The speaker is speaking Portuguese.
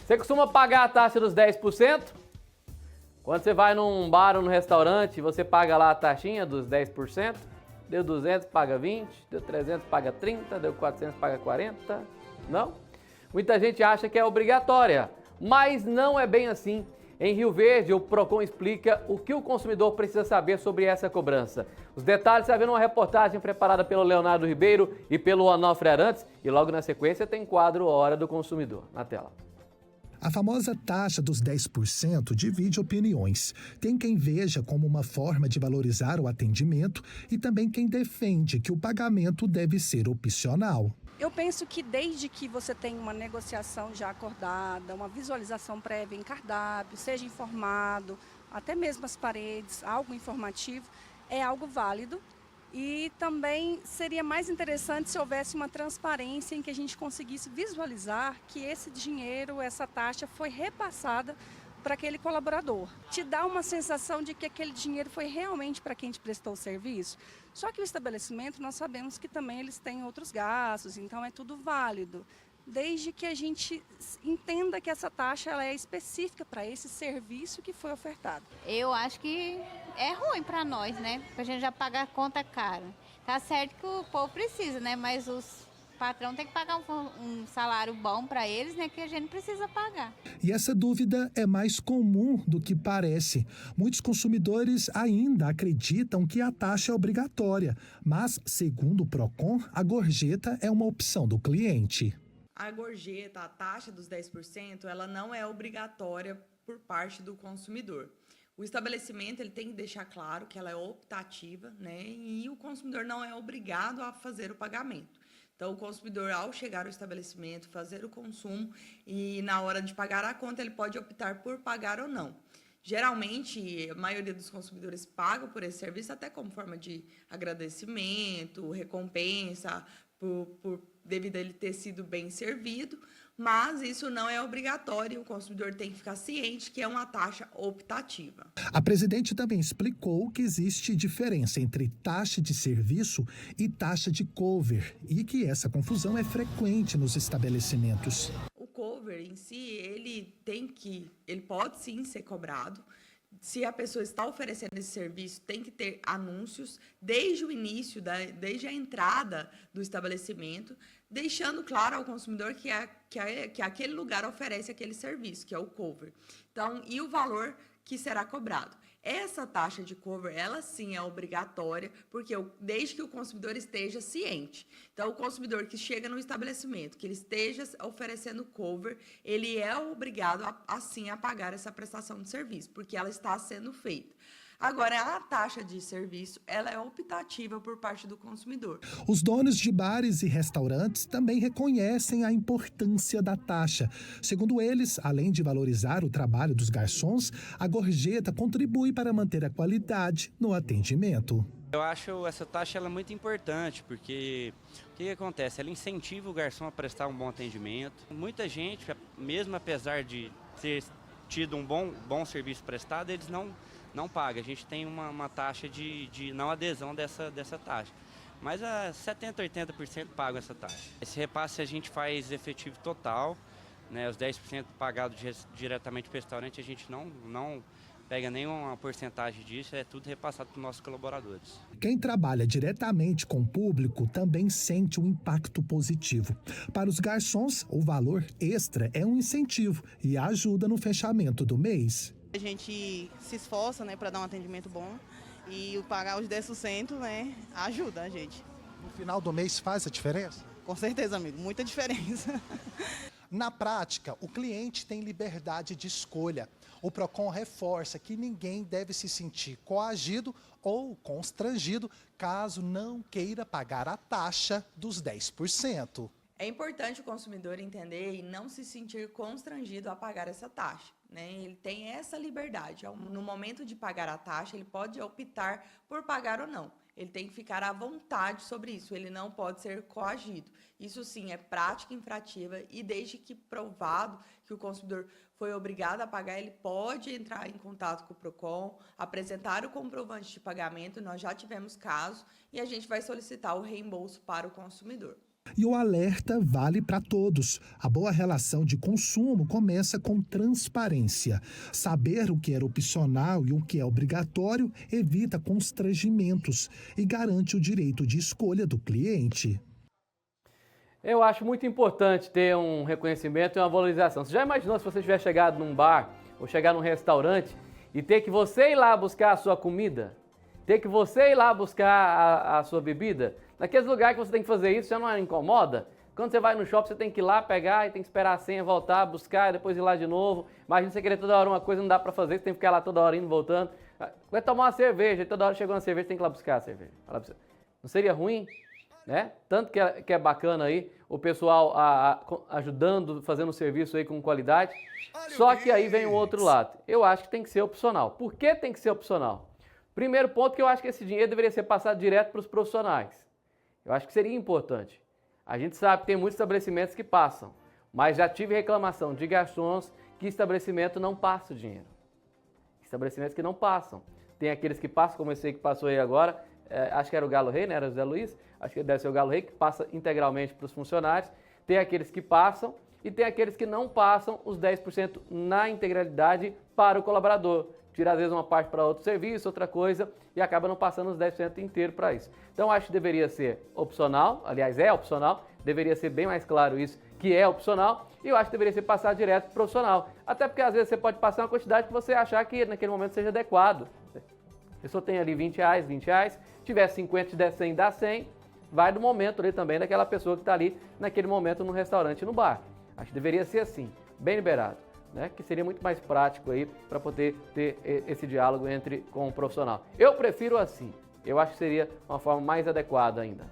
Você costuma pagar a taxa dos 10%? Quando você vai num bar ou num restaurante, você paga lá a taxinha dos 10%? Deu 200, paga 20, deu 300, paga 30, deu 400, paga 40. Não? Muita gente acha que é obrigatória, mas não é bem assim. Em Rio Verde, o Procon explica o que o consumidor precisa saber sobre essa cobrança. Os detalhes você vai ver numa reportagem preparada pelo Leonardo Ribeiro e pelo Onofre Arantes. E logo na sequência tem quadro Hora do Consumidor na tela. A famosa taxa dos 10% divide opiniões. Tem quem veja como uma forma de valorizar o atendimento e também quem defende que o pagamento deve ser opcional. Eu penso que desde que você tenha uma negociação já acordada, uma visualização prévia em cardápio, seja informado, até mesmo as paredes, algo informativo, é algo válido. E também seria mais interessante se houvesse uma transparência em que a gente conseguisse visualizar que esse dinheiro, essa taxa foi repassada para aquele colaborador. Te dá uma sensação de que aquele dinheiro foi realmente para quem te prestou o serviço. Só que o estabelecimento, nós sabemos que também eles têm outros gastos, então é tudo válido. Desde que a gente entenda que essa taxa ela é específica para esse serviço que foi ofertado. Eu acho que é ruim para nós, né? Porque a gente já paga a conta cara. Tá certo que o povo precisa, né? Mas os patrão tem que pagar um salário bom para eles, né? Que a gente precisa pagar. E essa dúvida é mais comum do que parece. Muitos consumidores ainda acreditam que a taxa é obrigatória, mas, segundo o Procon, a gorjeta é uma opção do cliente. A gorjeta, a taxa dos 10%, ela não é obrigatória por parte do consumidor. O estabelecimento ele tem que deixar claro que ela é optativa, né? E o consumidor não é obrigado a fazer o pagamento. Então, o consumidor, ao chegar ao estabelecimento, fazer o consumo e na hora de pagar a conta, ele pode optar por pagar ou não. Geralmente, a maioria dos consumidores pagam por esse serviço até como forma de agradecimento, recompensa, devido a ele ter sido bem servido, mas isso não é obrigatório, o consumidor tem que ficar ciente que é uma taxa optativa. A presidente também explicou que existe diferença entre taxa de serviço e taxa de cover e que essa confusão é frequente nos estabelecimentos. O cover em si, ele pode sim ser cobrado. Se a pessoa está oferecendo esse serviço, tem que ter anúncios desde o início, desde a entrada do estabelecimento, deixando claro ao consumidor que aquele lugar oferece aquele serviço, que é o cover. Então, e o valor que será cobrado. Essa taxa de cover, ela sim é obrigatória, porque desde que o consumidor esteja ciente. Então, o consumidor que chega no estabelecimento, que ele esteja oferecendo cover, ele é obrigado assim a pagar essa prestação de serviço, porque ela está sendo feita. Agora, a taxa de serviço, ela é optativa por parte do consumidor. Os donos de bares e restaurantes também reconhecem a importância da taxa. Segundo eles, além de valorizar o trabalho dos garçons, a gorjeta contribui para manter a qualidade no atendimento. Eu acho essa taxa ela muito importante, porque o que acontece? Ela incentiva o garçom a prestar um bom atendimento. Muita gente, mesmo apesar de ter tido um bom serviço prestado, eles não paga. A gente tem uma taxa de não adesão dessa taxa. Mas a 70%, 80% pagam essa taxa. Esse repasse a gente faz efetivo total, né? Os 10% pagados diretamente para o restaurante, a gente não pega nenhuma porcentagem disso, é tudo repassado para os nossos colaboradores. Quem trabalha diretamente com o público também sente um impacto positivo. Para os garçons, o valor extra é um incentivo e ajuda no fechamento do mês. A gente se esforça, né, para dar um atendimento bom e pagar os 10%, né, ajuda a gente. No final do mês faz a diferença? Com certeza, amigo, muita diferença. Na prática, o cliente tem liberdade de escolha. O Procon reforça que ninguém deve se sentir coagido ou constrangido caso não queira pagar a taxa dos 10%. É importante o consumidor entender e não se sentir constrangido a pagar essa taxa, né? Ele tem essa liberdade. No momento de pagar a taxa, ele pode optar por pagar ou não. Ele tem que ficar à vontade sobre isso, ele não pode ser coagido. Isso sim é prática infrativa e desde que provado que o consumidor foi obrigado a pagar, ele pode entrar em contato com o Procon, apresentar o comprovante de pagamento, nós já tivemos casos, e a gente vai solicitar o reembolso para o consumidor. E o alerta vale para todos. A boa relação de consumo começa com transparência. Saber o que é opcional e o que é obrigatório evita constrangimentos e garante o direito de escolha do cliente. Eu acho muito importante ter um reconhecimento e uma valorização. Você já imaginou se você tiver chegado num bar ou chegar num restaurante e ter que você ir lá buscar a sua comida? Ter que você ir lá buscar a sua bebida? Naqueles lugares que você tem que fazer isso, já não incomoda? Quando você vai no shopping, você tem que ir lá pegar e tem que esperar a senha, voltar, buscar, e depois ir lá de novo. Imagina você querer toda hora uma coisa, não dá pra fazer, você tem que ficar lá toda hora indo, voltando. Vai tomar uma cerveja, e toda hora chegou uma cerveja, tem que ir lá buscar a cerveja. Não seria ruim? Né? Tanto que é bacana aí o pessoal ajudando, fazendo o serviço aí com qualidade. Só que aí vem o outro lado. Eu acho que tem que ser opcional. Por que tem que ser opcional? Primeiro ponto que eu acho que esse dinheiro deveria ser passado direto para os profissionais. Eu acho que seria importante. A gente sabe que tem muitos estabelecimentos que passam, mas já tive reclamação de garçons que estabelecimento não passa o dinheiro. Estabelecimentos que não passam. Tem aqueles que passam, como esse aí que passou aí agora, acho que era o Galo Rei, né? Era o Zé Luiz, acho que deve ser o Galo Rei, que passa integralmente para os funcionários. Tem aqueles que passam e tem aqueles que não passam os 10% na integralidade para o colaborador. Tira às vezes uma parte para outro serviço, outra coisa, e acaba não passando os 10% inteiro para isso. Então acho que deveria ser opcional, aliás é opcional, deveria ser bem mais claro isso, que é opcional, e eu acho que deveria ser passado direto para o profissional. Até porque às vezes você pode passar uma quantidade que você achar que naquele momento seja adequado. A pessoa tem ali R$20, tiver 50, te der 100, dá 100, vai do momento ali também daquela pessoa que está ali naquele momento no restaurante, no bar. Acho que deveria ser assim, bem liberado, né? Que seria muito mais prático aí para poder ter esse diálogo com o profissional. Eu prefiro assim, eu acho que seria uma forma mais adequada ainda.